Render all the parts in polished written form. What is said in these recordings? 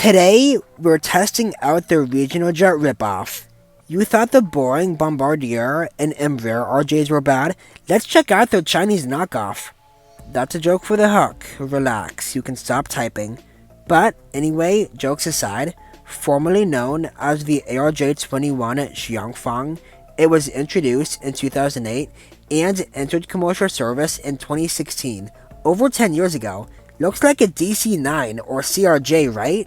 Today, we're testing out the regional jet ripoff. You thought the Boeing Bombardier and Embraer RJs were bad? Let's check out their Chinese knockoff. That's a joke for the hook. Relax, you can stop typing. But anyway, jokes aside, formerly known as the ARJ-21 Jieyang, it was introduced in 2008 and entered commercial service in 2016, over 10 years ago. Looks like a DC-9 or CRJ, right?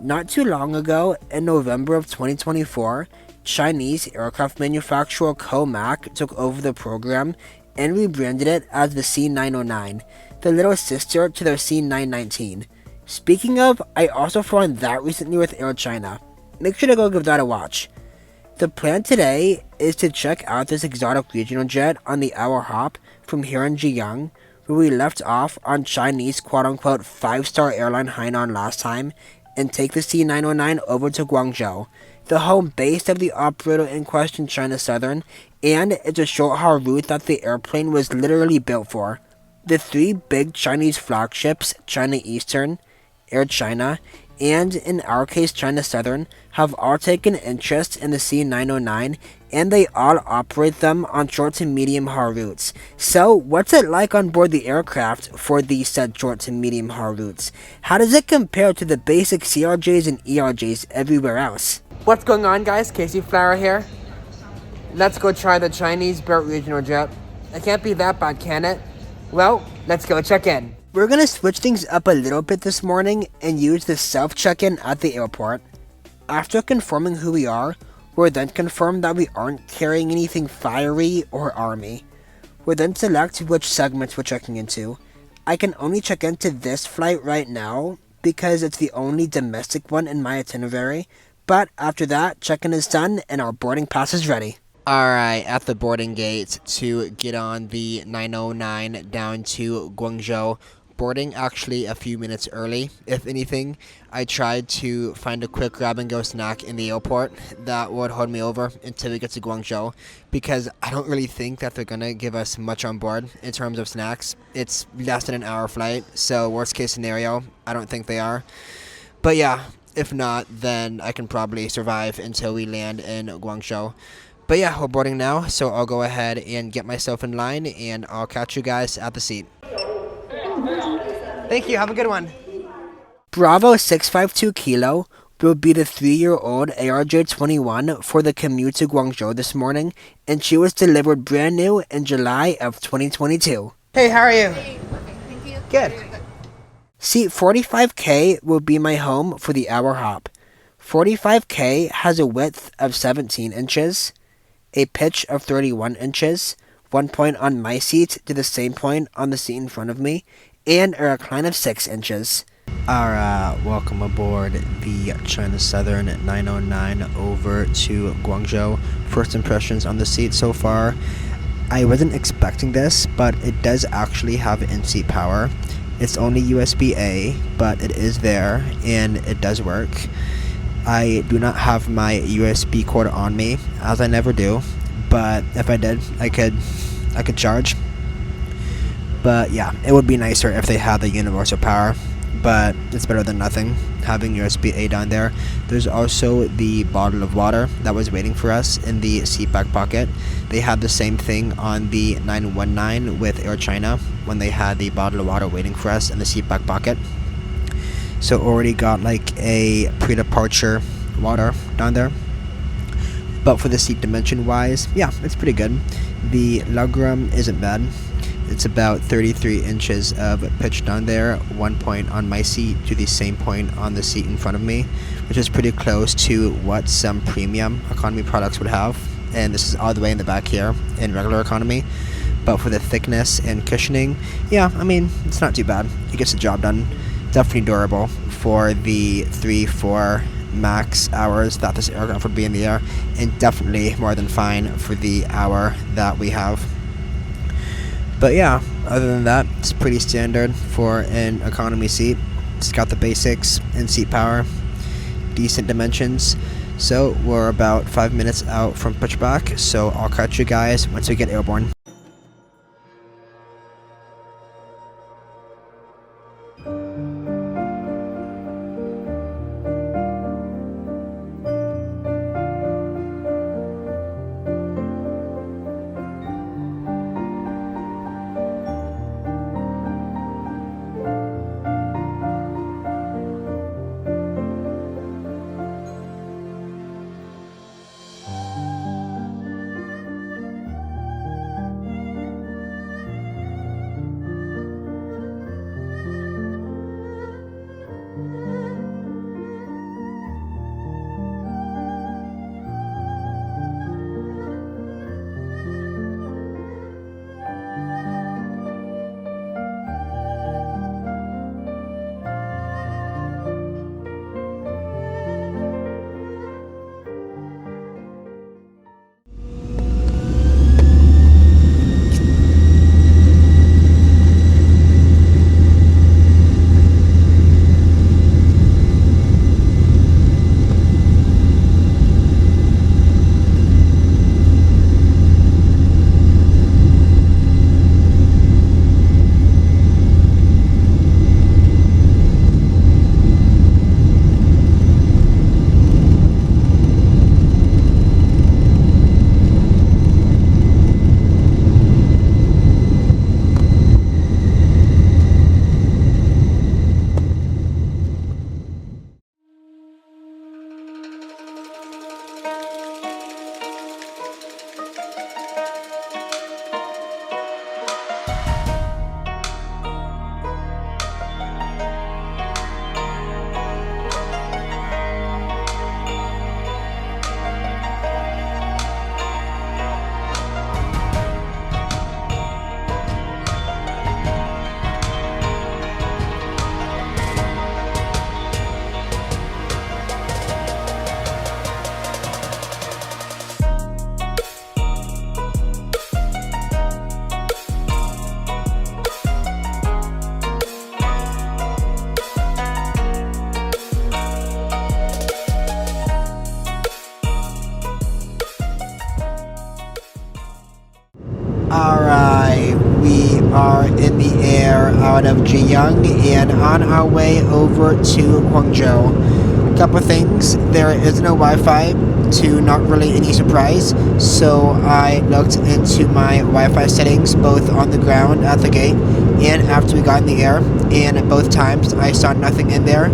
Not too long ago, in November of 2024, Chinese aircraft manufacturer Comac took over the program and rebranded it as the C909, the little sister to their C919. Speaking of, I also found that recently with Air China. Make sure to go give that a watch. The plan today is to check out this exotic regional jet on the hour hop from here in Jieyang, where we left off on Chinese quote-unquote 5-star airline Hainan last time, and take the C909 over to Guangzhou, the home base of the operator in question, China Southern, and it's a short-haul route that the airplane was literally built for. The three big Chinese flagships, China Eastern, Air China, and in our case China Southern, have all taken interest in the C909, and they all operate them on short to medium haul routes. So, what's it like on board the aircraft for these said short to medium haul routes? How does it compare to the basic CRJs and ERJs everywhere else? What's going on, guys? Casey Flower here. Let's go try the Chinese-built regional jet. It can't be that bad, can it? Well, let's go check in. We're gonna switch things up a little bit this morning and use the self-check-in at the airport. After confirming who we are, we'll then confirm that we aren't carrying anything fiery or army. We'll then select which segments we're checking into. I can only check into this flight right now because it's the only domestic one in my itinerary, but after that, check-in is done and our boarding pass is ready. Alright, at the boarding gate to get on the 909 down to Guangzhou. Boarding actually a few minutes early. If anything, I tried to find a quick grab-and-go snack in the airport that would hold me over until we get to Guangzhou, because I don't really think that they're gonna give us much on board in terms of snacks. It's less than an hour flight, so worst case scenario, I don't think they are. But yeah, if not, then I can probably survive until we land in Guangzhou. But yeah, we're boarding now, so I'll go ahead and get myself in line, and I'll catch you guys at the seat. Thank you, have a good one. Bravo 652 Kilo will be the 3-year-old ARJ-21 for the commute to Guangzhou this morning, and she was delivered brand new in July of 2022. Hey, how are you? Hey, thank you. Good. Seat 45K will be my home for the hour hop. 45K has a width of 17 inches, a pitch of 31 inches, 1 point on my seat to the same point on the seat in front of me, and a recline of 6 inches. Alright, welcome aboard the China Southern 909 over to Guangzhou. First impressions on the seat so far. I wasn't expecting this, but it does actually have in-seat power. It's only USB-A, but it is there, and it does work. I do not have my USB cord on me, as I never do, but if I did, I could charge. But yeah, it would be nicer if they had the universal power, but it's better than nothing, having USB-A down there. There's also the bottle of water that was waiting for us in the seat back pocket. They had the same thing on the 919 with Air China when they had the bottle of water waiting for us in the seat back pocket. So already got like a pre-departure water down there. But for the seat dimension wise, yeah, it's pretty good. The legroom isn't bad. It's about 33 inches of pitch down there, 1 point on my seat to the same point on the seat in front of me, which is pretty close to what some premium economy products would have. And this is all the way in the back here in regular economy. But for the thickness and cushioning, yeah, I mean, it's not too bad. It gets the job done. Definitely durable for the 3-4 max hours that this aircraft would be in the air, and definitely more than fine for the hour that we have. But yeah, other than that, it's pretty standard for an economy seat. It's got the basics and seat power, decent dimensions. So we're about 5 minutes out from pitchback, so I'll catch you guys once we get airborne. Jieyang and on our way over to Guangzhou. Couple things, there is no Wi-Fi, to not really any surprise, so I looked into my Wi-Fi settings both on the ground at the gate and after we got in the air, and both times I saw nothing in there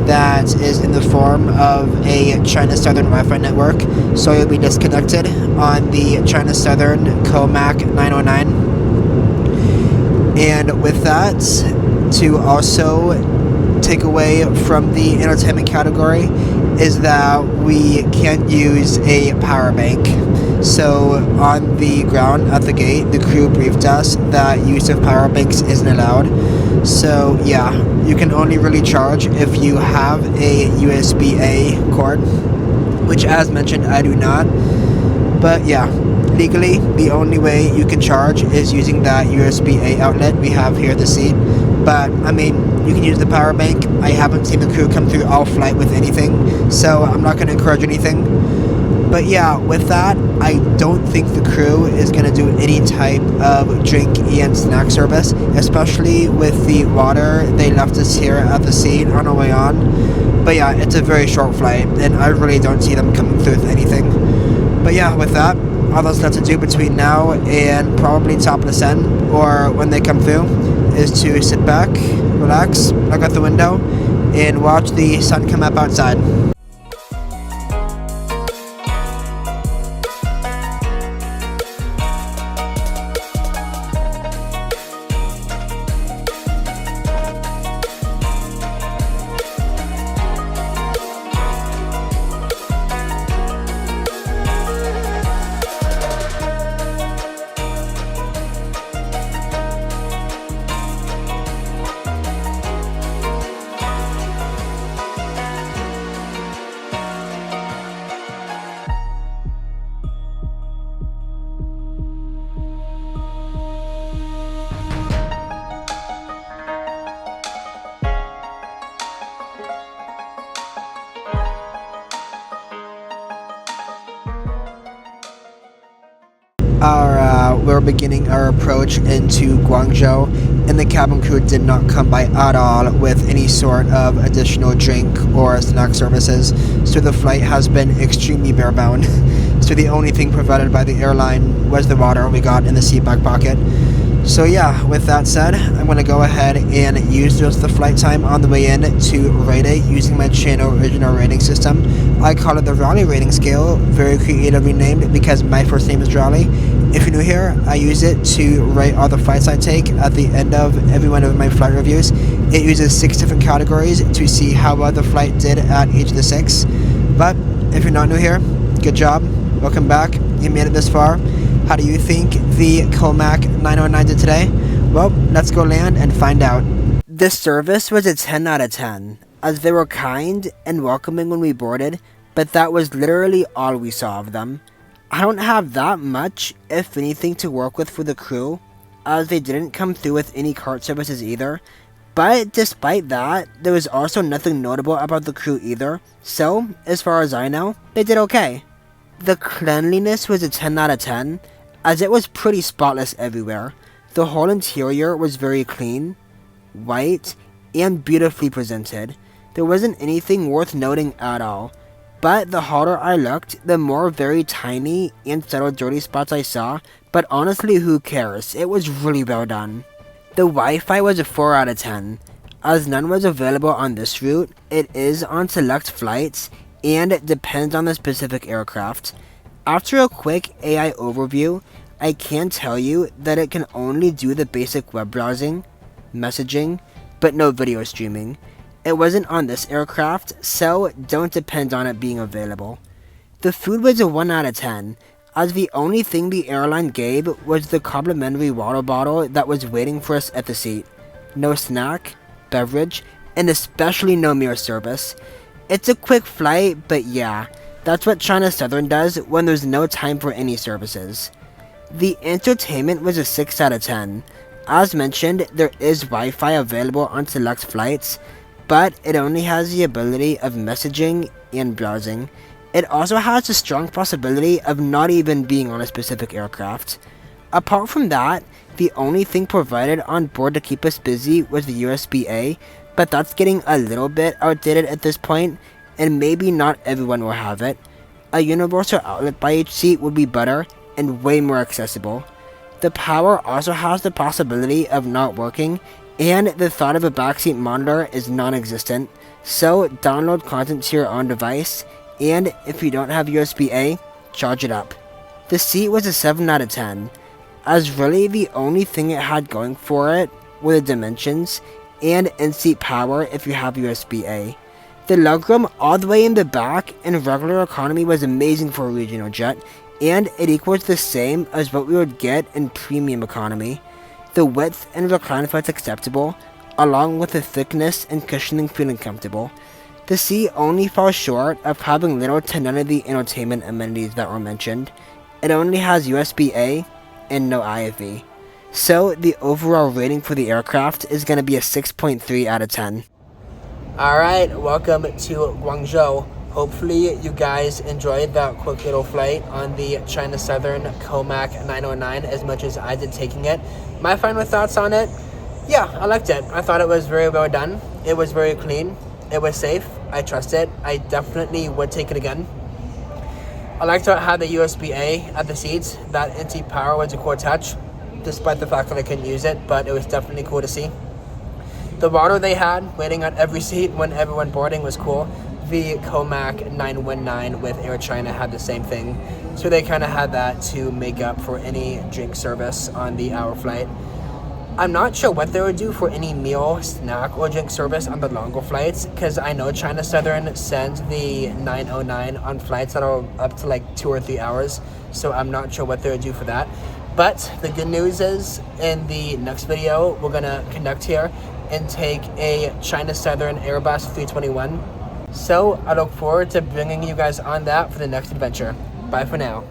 that is in the form of a China Southern Wi-Fi network, so you'll be disconnected on the China Southern Comac 909. And with that, to also take away from the entertainment category is that we can't use a power bank. So on the ground at the gate, the crew briefed us that use of power banks isn't allowed. So yeah, you can only really charge if you have a USB-A cord, which as mentioned I do not. But yeah, legally the only way you can charge is using that USB-A outlet we have here at the seat. But I mean, you can use the power bank. I haven't seen the crew come through all flight with anything, so I'm not going to encourage anything. But yeah, with that, I don't think the crew is going to do any type of drink and snack service, especially with the water they left us here at the seat on our way on. But yeah, it's a very short flight, and I really don't see them coming through with anything. But yeah, with that, all that's left to do between now and probably top of the sun, or when they come through, is to sit back, relax, look out the window, and watch the sun come up outside. We're beginning our approach into Guangzhou, and the cabin crew did not come by at all with any sort of additional drink or snack services, so the flight has been extremely bare-bound. So the only thing provided by the airline was the water we got in the seat back pocket. So yeah, with that said, I'm going to go ahead and use just the flight time on the way in to rate it using my channel original rating system. I call it the Raleigh rating scale, very creatively named because my first name is Raleigh. If you're new here, I use it to rate all the flights I take at the end of every one of my flight reviews. It uses 6 different categories to see how well the flight did at each of the 6. But if you're not new here, good job, welcome back, you made it this far. How do you think the Comac 909 did today? Well, let's go land and find out. This service was a 10 out of 10, as they were kind and welcoming when we boarded, but that was literally all we saw of them. I don't have that much, if anything, to work with for the crew, as they didn't come through with any cart services either. But despite that, there was also nothing notable about the crew either, so as far as I know, they did okay. The cleanliness was a 10 out of 10, as it was pretty spotless everywhere. The whole interior was very clean, white, and beautifully presented. There wasn't anything worth noting at all, but the harder I looked, the more very tiny and subtle dirty spots I saw, but honestly who cares, it was really well done. The Wi-Fi was a 4 out of 10, as none was available on this route. It is on select flights, and it depends on the specific aircraft. After a quick AI overview, I can tell you that it can only do the basic web browsing, messaging, but no video streaming. It wasn't on this aircraft, so don't depend on it being available. The food was a 1 out of 10, as the only thing the airline gave was the complimentary water bottle that was waiting for us at the seat. No snack, beverage, and especially no meal service. It's a quick flight, but yeah, that's what China Southern does when there's no time for any services. The entertainment was a 6 out of 10. As mentioned, there is Wi-Fi available on select flights, but it only has the ability of messaging and browsing. It also has a strong possibility of not even being on a specific aircraft. Apart from that, the only thing provided on board to keep us busy was the USB-A, but that's getting a little bit outdated at this point, and maybe not everyone will have it. A universal outlet by each seat would be better and way more accessible. The power also has the possibility of not working, and the thought of a backseat monitor is non-existent, so download content to your own device, and if you don't have USB-A, charge it up. The seat was a 7 out of 10, as really the only thing it had going for it were the dimensions and in-seat power if you have USB-A. The legroom all the way in the back in regular economy was amazing for a regional jet, and it equals the same as what we would get in premium economy. The width and recline felt acceptable, along with the thickness and cushioning feeling comfortable. The seat only fell short of having little to none of the entertainment amenities that were mentioned. It only has USB-A and no IFE. So the overall rating for the aircraft is going to be a 6.3 out of 10. Alright, welcome to Guangzhou. Hopefully you guys enjoyed that quick little flight on the China Southern Comac 909 as much as I did taking it. My final thoughts on it? Yeah, I liked it. I thought it was very well done. It was very clean. It was safe. I trust it. I definitely would take it again. I liked how it had the USB-A at the seats. That in-seat power was a cool touch, despite the fact that I couldn't use it, but it was definitely cool to see. The water they had waiting on every seat when everyone boarding was cool. The Comac 919 with Air China had the same thing, so they kind of had that to make up for any drink service on the hour flight. I'm not sure what they would do for any meal, snack, or drink service on the longer flights, because I know China Southern sends the 909 on flights that are up to like 2 or 3 hours, so I'm not sure what they would do for that. But the good news is, in the next video, we're going to connect here and take a China Southern Airbus 321. So I look forward to bringing you guys on that for the next adventure. Bye for now.